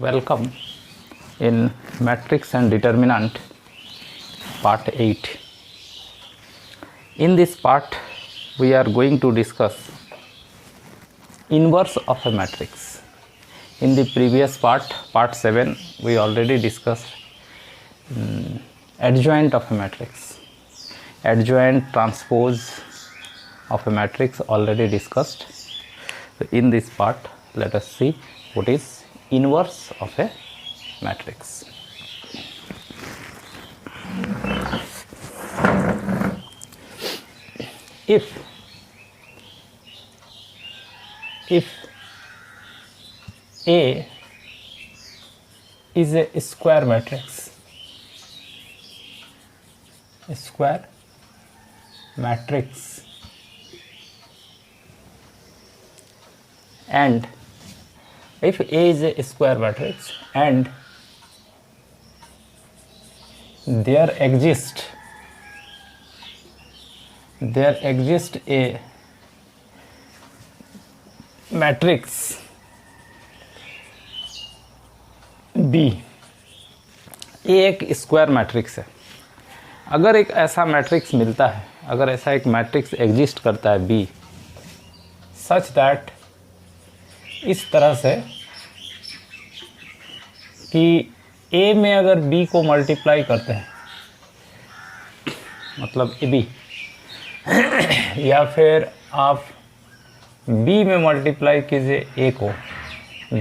Welcome in matrix and determinant part 8. In this part we are going to discuss inverse of a matrix. In the previous part 7, we already discussed adjoint of a matrix. Adjoint transpose of a matrix already discussed. So in this part let us see what is inverse of a matrix. If A is a square matrix, and if A is a square matrix and there exists a matrix B, A एक square matrix है. अगर एक ऐसा matrix मिलता है, अगर ऐसा एक मैट्रिक्स एग्जिस्ट करता है B, सच दैट इस तरह से कि A में अगर B को मल्टीप्लाई करते हैं, मतलब AB, या फिर आप B में मल्टीप्लाई कीजिए A को,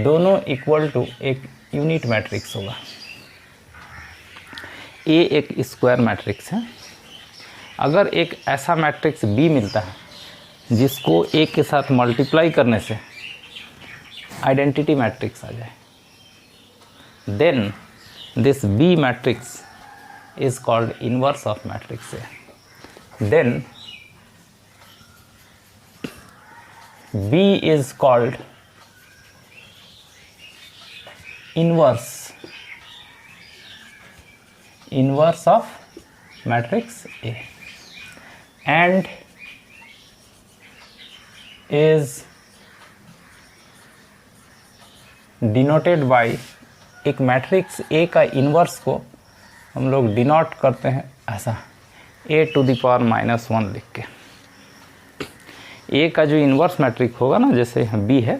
दोनों इक्वल टू एक यूनिट मैट्रिक्स होगा. A एक स्क्वायर मैट्रिक्स है. अगर एक ऐसा मैट्रिक्स B मिलता है जिसको A के साथ मल्टीप्लाई करने से आइडेंटिटी मैट्रिक्स आ जाए, then this B matrix is called inverse of matrix A. Then B is called inverse of matrix A and is denoted by, एक मैट्रिक्स A का इन्वर्स को हम लोग डिनोट करते हैं ऐसा, A टू द पावर -1 लिख के. A का जो इन्वर्स मैट्रिक्स होगा ना, जैसे B है,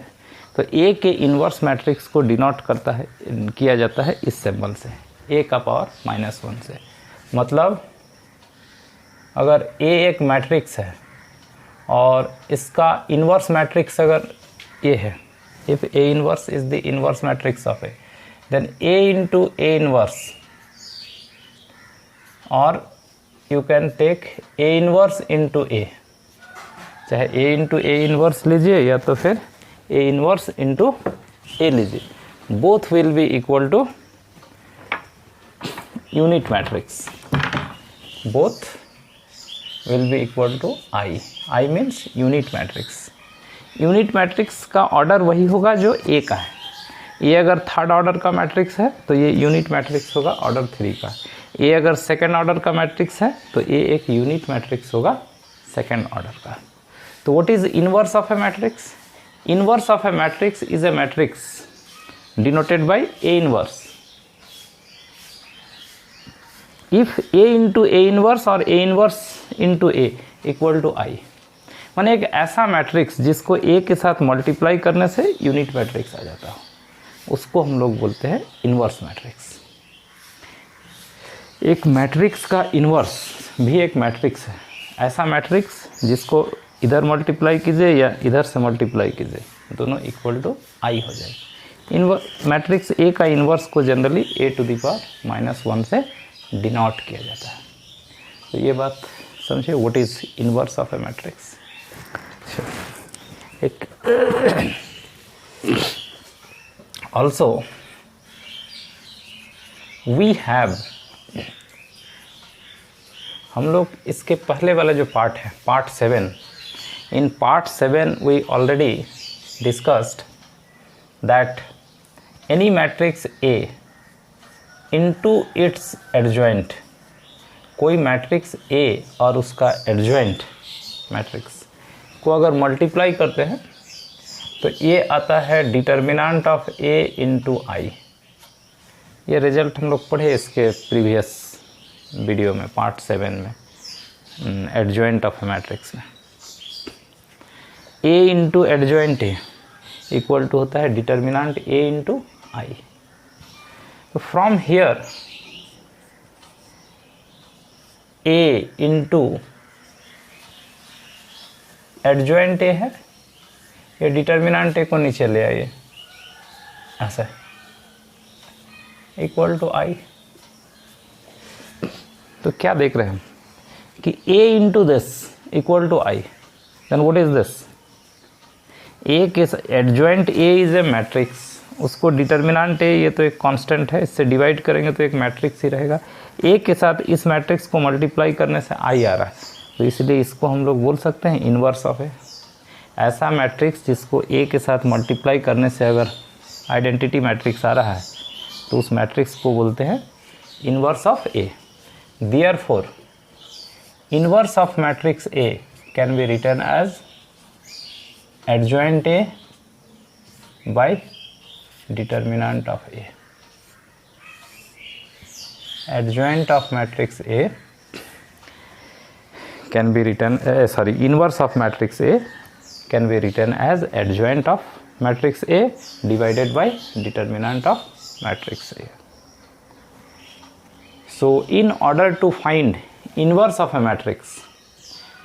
तो A के इन्वर्स मैट्रिक्स को डिनोट किया जाता है इस सिंबल से, A का पावर -1 से. मतलब अगर A एक मैट्रिक्स है और इसका इन्वर्स मैट्रिक्स अगर A है, if A inverse is the inverse matrix of A, then A into A inverse, or you can take A inverse into A, चाहे A इंटू A इन्वर्स लीजिए या तो फिर A इन्वर्स इंटू A लीजिए, both will be equal to unit matrix. Both will be equal to I means unit matrix. Unit matrix का order वही होगा जो A का है. ये अगर थर्ड ऑर्डर का मैट्रिक्स है तो ये यूनिट मैट्रिक्स होगा ऑर्डर 3 का. ये अगर सेकेंड ऑर्डर का मैट्रिक्स है तो ये एक यूनिट मैट्रिक्स होगा सेकेंड ऑर्डर का. So what is inverse of a matrix? Inverse of a matrix is a matrix denoted by A inverse. If A into A inverse or A inverse into A equal to I, माने एक ऐसा matrix जिसको A के साथ multiply करने से unit matrix आ जाता हो, उसको हम लोग बोलते हैं इन्वर्स मैट्रिक्स. एक मैट्रिक्स का इन्वर्स भी एक मैट्रिक्स है. ऐसा मैट्रिक्स जिसको इधर मल्टीप्लाई कीजिए या इधर से मल्टीप्लाई कीजिए, दोनों इक्वल टू I हो जाएगी. मैट्रिक्स A का इन्वर्स को generally A to the power -1 से डिनोट किया जाता है. तो ये बात समझिए, what is inverse of a matrix. एक ऑल्सो वी हैव, हम लोग इसके पहले वाला जो पार्ट है, part 7, in part 7 we already discussed that any matrix A into its adjoint, कोई मैट्रिक्स A और उसका एडजॉइंट मैट्रिक्स को अगर मल्टीप्लाई करते हैं तो ये आता है डिटर्मिनेंट ऑफ A इंटू आई. ये रिजल्ट हम लोग पढ़े इसके प्रीवियस वीडियो में, पार्ट 7 में, एडजॉइंट ऑफ ए मैट्रिक्स में। A into adjoint A equal to होता है डिटर्मिनेंट ए इंटू आई। तो from here A into adjoint A है, ये डिटर्मिनेंट ए को नीचे ले आइए ऐसा, इक्वल टू आई। तो क्या देख रहे हैं कि a into this equal to I, then what is this? A के adjoint a is a matrix, उसको डिटर्मिनेंट a, ये तो एक कांस्टेंट है, इससे डिवाइड करेंगे तो एक मैट्रिक्स ही रहेगा। a के साथ इस मैट्रिक्स को मल्टीप्लाई करने से i आ रहा है, तो इसलिए इसको हम लोग बोल सकते हैं इन्वर्स ऑफ ए। ऐसा मैट्रिक्स जिसको a के साथ मल्टीप्लाई करने से अगर आइडेंटिटी मैट्रिक्स आ रहा है तो उस मैट्रिक्स को बोलते हैं inverse of A. Therefore, inverse of matrix A can be written as adjoint A by determinant of A. Adjoint of matrix A can be written, inverse of matrix A can be written as adjoint of matrix A divided by determinant of matrix A. So in order to find inverse of a matrix,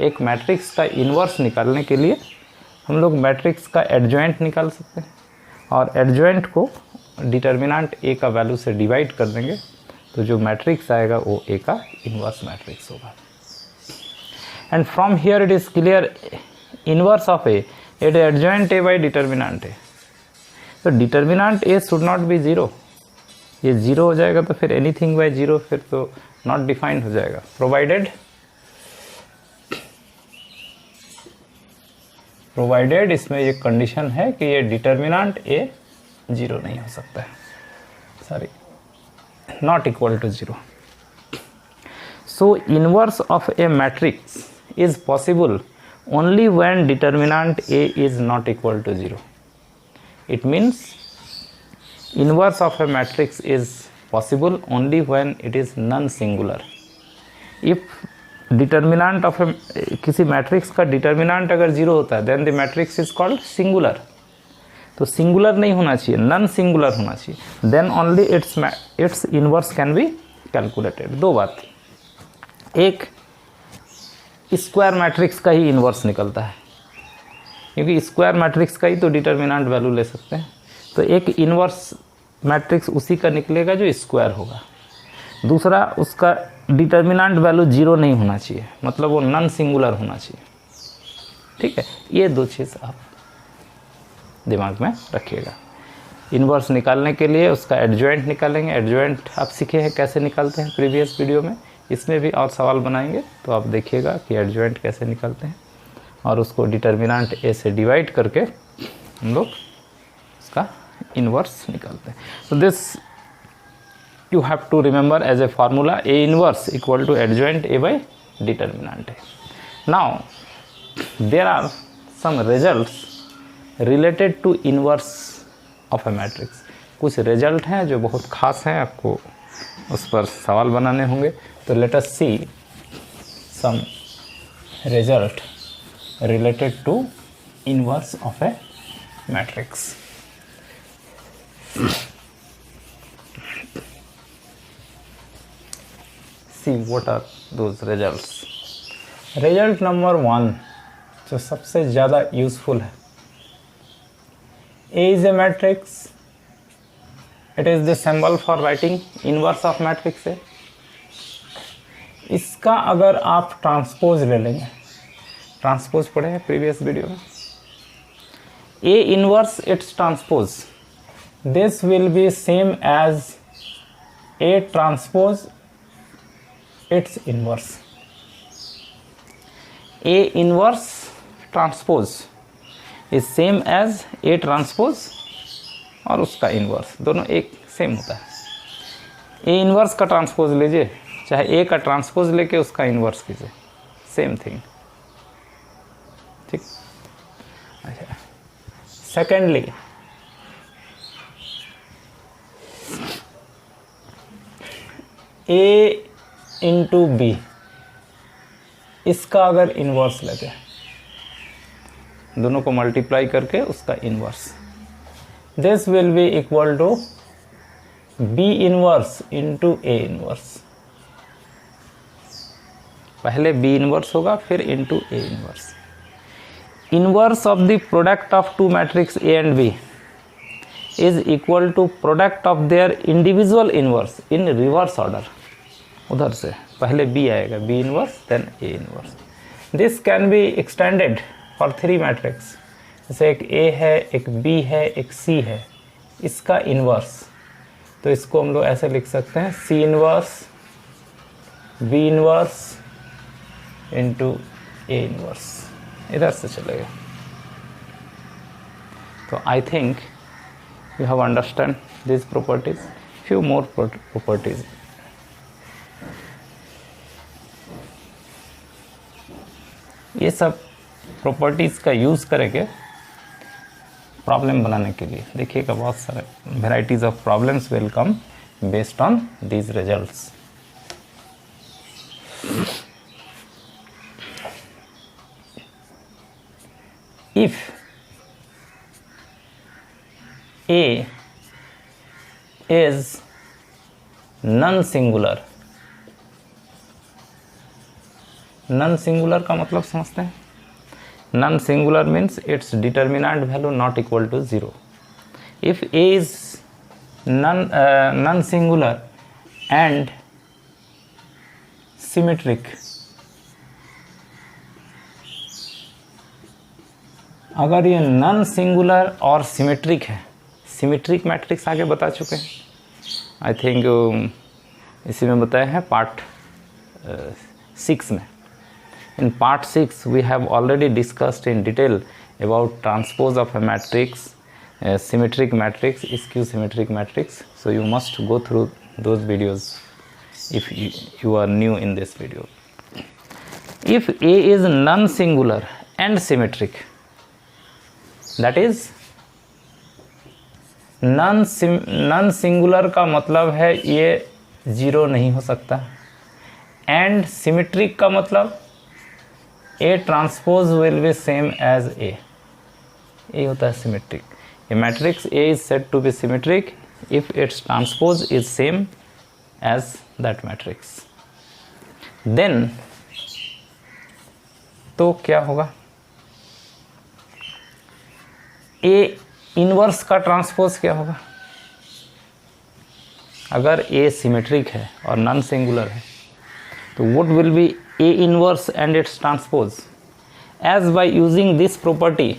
एक matrix का inverse निकालने के लिए हम लोग matrix का adjoint निकाल सकते हैं, और एडजॉइंट को डिटर्मिनेंट ए का वैल्यू से डिवाइड कर देंगे, तो जो मैट्रिक्स आएगा वो ए का इन्वर्स मैट्रिक्स होगा। And from here it is clear inverse of A it adjoint A by determinant A. तो determinant A should not be zero, ये जीरो हो जाएगा तो फिर एनीथिंग बाय जीरो फिर तो नॉट डिफाइंड हो जाएगा। प्रोवाइडेड इसमें ये कंडीशन है कि ये डिटर्मिनेंट ए जीरो नहीं हो सकता है, sorry not equal to zero. So inverse of a matrix is possible only when determinant A is not equal to zero. It means inverse of a matrix is possible only when it is non-singular. If determinant of किसी matrix का determinant अगर zero होता है then the matrix is called singular. तो singular नहीं होना चाहिए, non singular होना चाहिए, then only its inverse can be calculated। दो बात, एक स्क्वायर मैट्रिक्स का ही इन्वर्स निकलता है, क्योंकि स्क्वायर मैट्रिक्स का ही तो डिटर्मिनेंट वैल्यू ले सकते हैं, तो एक इन्वर्स मैट्रिक्स उसी का निकलेगा जो स्क्वायर होगा। दूसरा, उसका डिटर्मिनेंट वैल्यू जीरो नहीं होना चाहिए, मतलब वो नॉन सिंगुलर होना चाहिए। ठीक है, ये दो चीज़ आप दिमाग में रखिएगा। इन्वर्स निकालने के लिए उसका एडजॉइंट निकालेंगे, एडजॉइंट आप सीखे हैं कैसे निकालते हैं प्रीवियस वीडियो में, इसमें भी और सवाल बनाएंगे तो आप देखिएगा कि एडजॉइंट कैसे निकालते हैं, और उसको डिटर्मिनेंट ए से डिवाइड करके हम लोग उसका इन्वर्स निकालते हैं। So this you have to remember as a formula, A inverse equal to adjoint A by determinant A. Now there are some results related to inverse of a matrix. कुछ result हैं जो बहुत खास हैं, आपको उस पर सवाल बनाने होंगे। तो let us see some result related to inverse of a matrix. See what are those results. Result number 1 जो सबसे ज़्यादा यूजफुल है, A is a matrix, it is the symbol for writing inverse of matrix A। इसका अगर आप transpose ले लेंगे, transpose पढ़े हैं प्रीवियस वीडियो में, A inverse its transpose, this will be same as A transpose its inverse। A inverse transpose is same as A transpose और उसका इन्वर्स, दोनों एक सेम होता है। A इन्वर्स का ट्रांसपोज लीजिए, चाहे A का ट्रांसपोज लेके उसका इन्वर्स कीजिए, सेम थिंग। ठीक, अच्छा। सेकेंडली ए इंटू बी, इसका अगर इन्वर्स लगे, दोनों को मल्टीप्लाई करके उसका inverse, this will be equal to B inverse into A inverse. पहले बी इनवर्स होगा फिर into A inverse. Inverse of the product of two matrix A and B is equal to product of their individual inverse in reverse order. उधर से पहले B आएगा, B inverse then A inverse. This can be extended for three matrix, जैसे एक ए है, एक B है, एक सी है, इसका इनवर्स, तो इसको हम लोग ऐसे लिख सकते हैं C inverse B inverse into A inverse, इधर से चलेगा। तो I think you have understand these properties, few more properties. ये सब प्रॉपर्टीज का यूज करेंगे प्रॉब्लम बनाने के लिए। देखिएगा बहुत सारे varieties of problems will come based on these results. If A is non-singular, non-singular का मतलब समझते हैं? Non-singular means its determinant value not equal to 0. If A is non-singular and symmetric, अगर ये non-singular और symmetric है, सिमेट्रिक मैट्रिक्स आगे बता चुके हैं, आई थिंक इसी में बताया है पार्ट 6 में। In part 6 we have already discussed in detail about transpose of a matrix, symmetric matrix, skew symmetric matrix, so you must go through those videos if you are new in this video. If A is non-singular and symmetric, that is non singular का मतलब है ये zero नहीं हो सकता, and symmetric का मतलब A transpose will be same as A, ये होता है symmetric. A matrix A is said to be symmetric if its transpose is same as that matrix. Then तो क्या होगा, ए इनवर्स का ट्रांसपोज क्या होगा? अगर ए सिमेट्रिक है और नॉन सिंगुलर है तो what will be A inverse and its transpose? As by using this property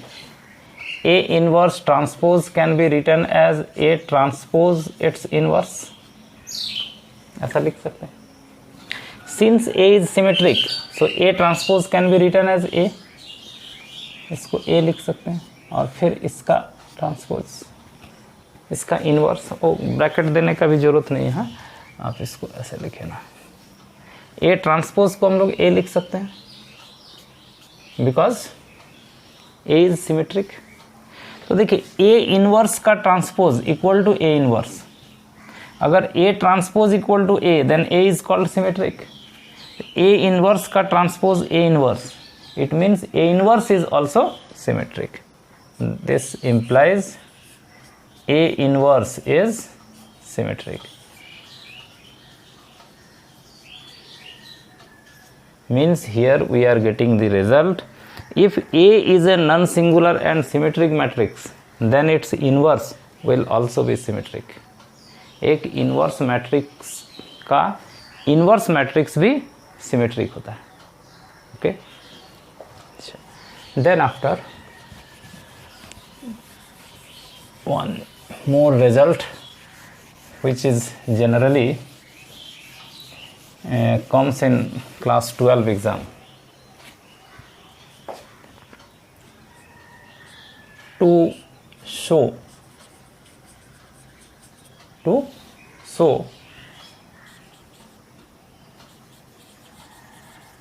A inverse transpose can be written as A transpose its inverse, ऐसा लिख सकते हैं। Since A is symmetric so A transpose can be written as A, इसको A लिख सकते हैं, और फिर इसका ट्रांसपोज, इसका इनवर्स, ओ ब्रैकेट देने का भी जरूरत नहीं है, आप इसको ऐसे लिखे ना, ए ट्रांसपोज को हम लोग ए लिख सकते हैं बिकॉज ए इज सिमेट्रिक। तो देखिए ए इनवर्स का transpose equal to A inverse, अगर A transpose equal to A then A is called symmetric. A inverse का transpose A inverse, it means A inverse is also symmetric. This implies A inverse is symmetric. Means here we are getting the result. If A is a non-singular and symmetric matrix, then its inverse will also be symmetric. एक inverse matrix का inverse matrix भी symmetric होता है. Okay. Then after one more result which is generally comes in class 12 exam. To show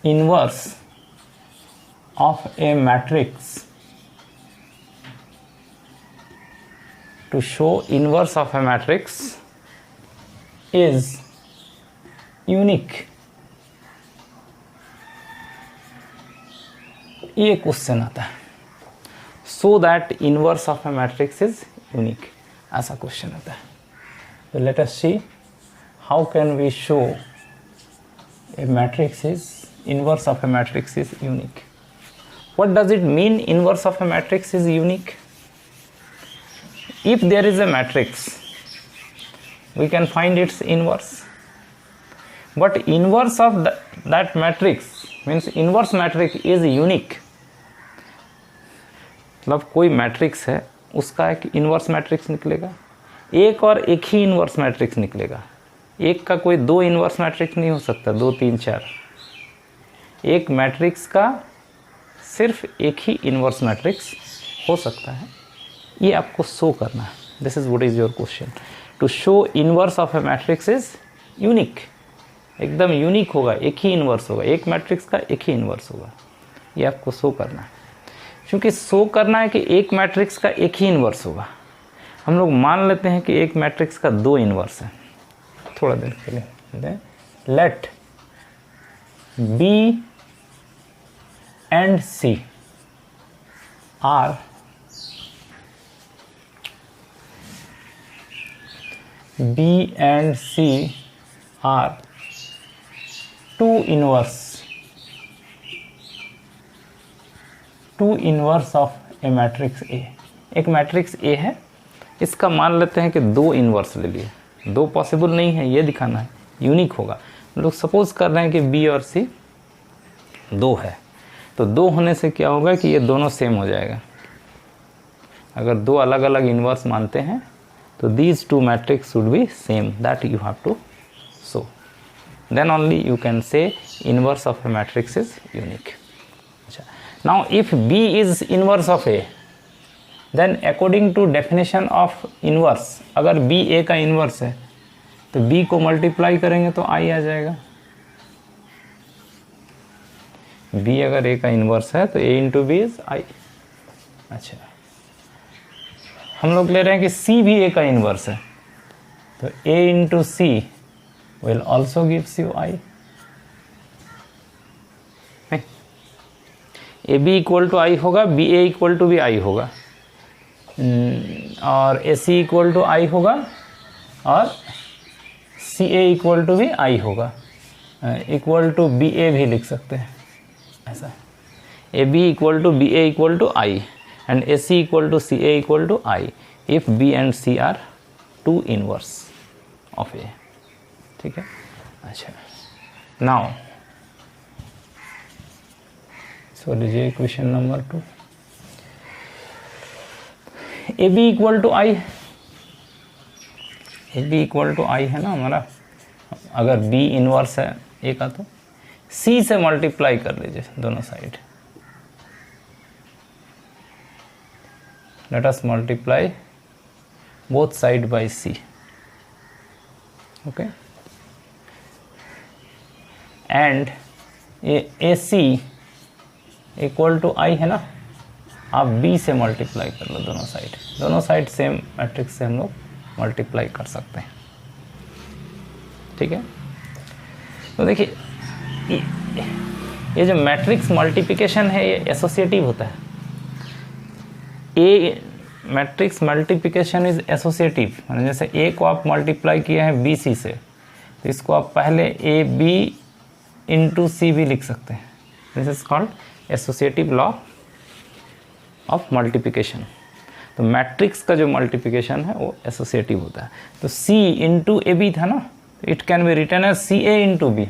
inverse of a matrix, to show inverse of a matrix is unique, ये question आता है। So that inverse of a matrix is unique, ऐसा question आता है। तो let us see how can we show a matrix is inverse of a matrix is unique. What does it mean inverse of a matrix is unique? If there is a matrix, we can find its inverse, but inverse of that matrix means inverse matrix is unique. मतलब कोई matrix है, उसका एक inverse matrix निकलेगा, एक और एक ही inverse matrix निकलेगा। एक का कोई दो इन्वर्स मैट्रिक्स नहीं हो सकता, 2 3 4। एक मैट्रिक्स का सिर्फ एक ही इन्वर्स मैट्रिक्स हो सकता है। ये आपको शो करना है। This is what is your question. To show inverse of a matrix is unique, एकदम यूनिक होगा, एक ही इन्वर्स होगा, एक मैट्रिक्स का एक ही इन्वर्स होगा। ये आपको शो करना है। क्योंकि शो करना है कि एक मैट्रिक्स का एक ही इन्वर्स होगा। हम लोग मान लेते हैं कि एक मैट्रिक्स का 2 इन्वर्स है। थोड़ा देर के लिए let B and C are B and C are 2 inverse of a matrix A। एक मैट्रिक्स A है, इसका मान लेते हैं कि 2 इन्वर्स ले लिए। 2 पॉसिबल नहीं है, ये दिखाना है, यूनिक होगा। हम लोग सपोज कर रहे हैं कि B और C 2 है, तो 2 होने से क्या होगा कि ये दोनों सेम हो जाएगा। अगर 2 अलग अलग इन्वर्स मानते हैं तो these 2 matrix should be same, that you have to show, then only you can say inverse of a matrix is unique. अच्छा, now if B is inverse of A, then according to definition of inverse, अगर B A का inverse है तो B को multiply करेंगे तो आई आ जाएगा। b अगर a का इन्वर्स है तो a into B is I. अच्छा, हम लोग ले रहे हैं कि c भी a का इन्वर्स है, तो a into C will also gives you i। A B equal to I होगा, बी ए इक्वल टू भी आई होगा, और ए सी इक्वल टू आई होगा, और सी ए इक्वल टू भी आई होगा। इक्वल टू बी ए भी लिख सकते हैं ऐसा, A B equal to B A equal to I and A C equal to C A equal to I if B and C are 2 inverse of A. ठीक है। अच्छा, now so लीजिए question number 2, A B equal to I, A B equal to I है ना हमारा। अगर B inverse है ए का तो सी से मल्टीप्लाई कर लीजिए दोनों side. Let us multiply both side by C. Okay, and A C equal to I है ना, आप बी से मल्टीप्लाई कर लो दोनों साइड। दोनों साइड सेम मैट्रिक्स से हम लोग मल्टीप्लाई कर सकते हैं। ठीक है, तो देखिए ये जो मैट्रिक्स मल्टीप्लिकेशन है ये एसोसिएटिव होता है। ए मैट्रिक्स मल्टीप्लिकेशन इज एसोसिएटिव, माने जैसे ए को आप मल्टीप्लाई किया है बी सी से, तो इसको आप पहले ए बी इंटू सी भी लिख सकते हैं। This is called associative law of multiplication. तो मैट्रिक्स का जो मल्टीप्लिकेशन है वो एसोसिएटिव होता है। तो सी इंटू ए बी था ना, it can be written as C A into B.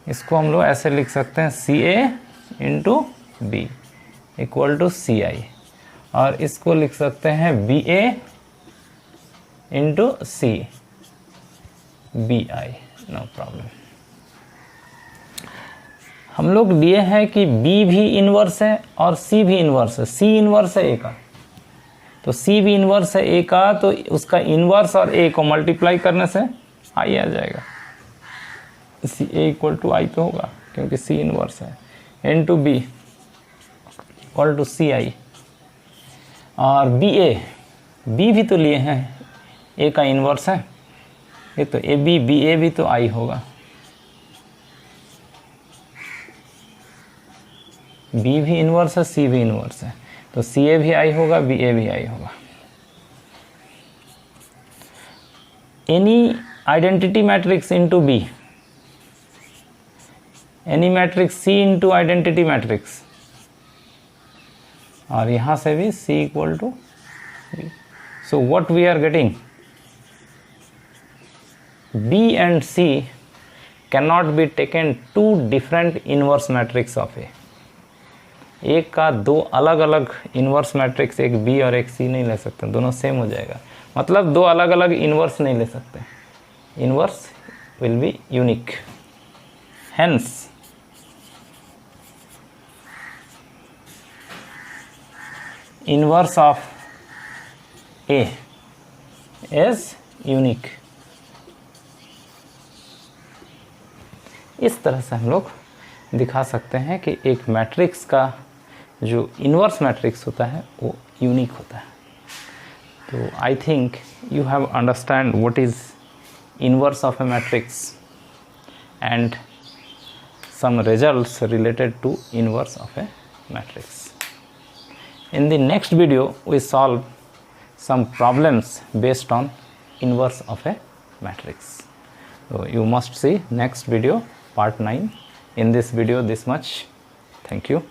इसको हम लोग ऐसे लिख सकते हैं C A into B equal to C I, और इसको लिख सकते हैं B A into C B I, no problem. हम लोग लिए हैं कि बी भी इनवर्स है और सी भी इनवर्स है। सी इनवर्स है ए का, तो सी भी इनवर्स है ए का, तो उसका इनवर्स और ए को मल्टीप्लाई करने से आई आ जाएगा। सी ए इक्वल टू आई तो होगा क्योंकि सी इनवर्स है, and to B equal to C I, और बी ए, बी भी तो लिए हैं ए का इनवर्स है, ये तो ए बी बी ए भी तो आई होगा, बी भी इन्वर्स है, सी भी इन्वर्स है, तो सी ए भी आई होगा, बी ए भी आई होगा। Any identity matrix into B, any matrix C into identity matrix, और यहां से भी C equal to B. So what we are getting, B and C can not be taken to different inverse matrix of A. एक का दो अलग अलग inverse matrix, एक बी और एक सी नहीं ले सकते, दोनों सेम हो जाएगा, मतलब दो अलग अलग इनवर्स नहीं ले सकते, inverse will be unique. Hence inverse of A is unique. इस तरह से हम लोग दिखा सकते हैं कि एक मैट्रिक्स का जो इनवर्स मैट्रिक्स होता है वो यूनिक होता है। तो I think you have understand what is inverse of a matrix and some results related to inverse of a matrix. In the next video we solve some problems based on inverse of a matrix. So you must see next video, part 9. In this video this much. Thank you.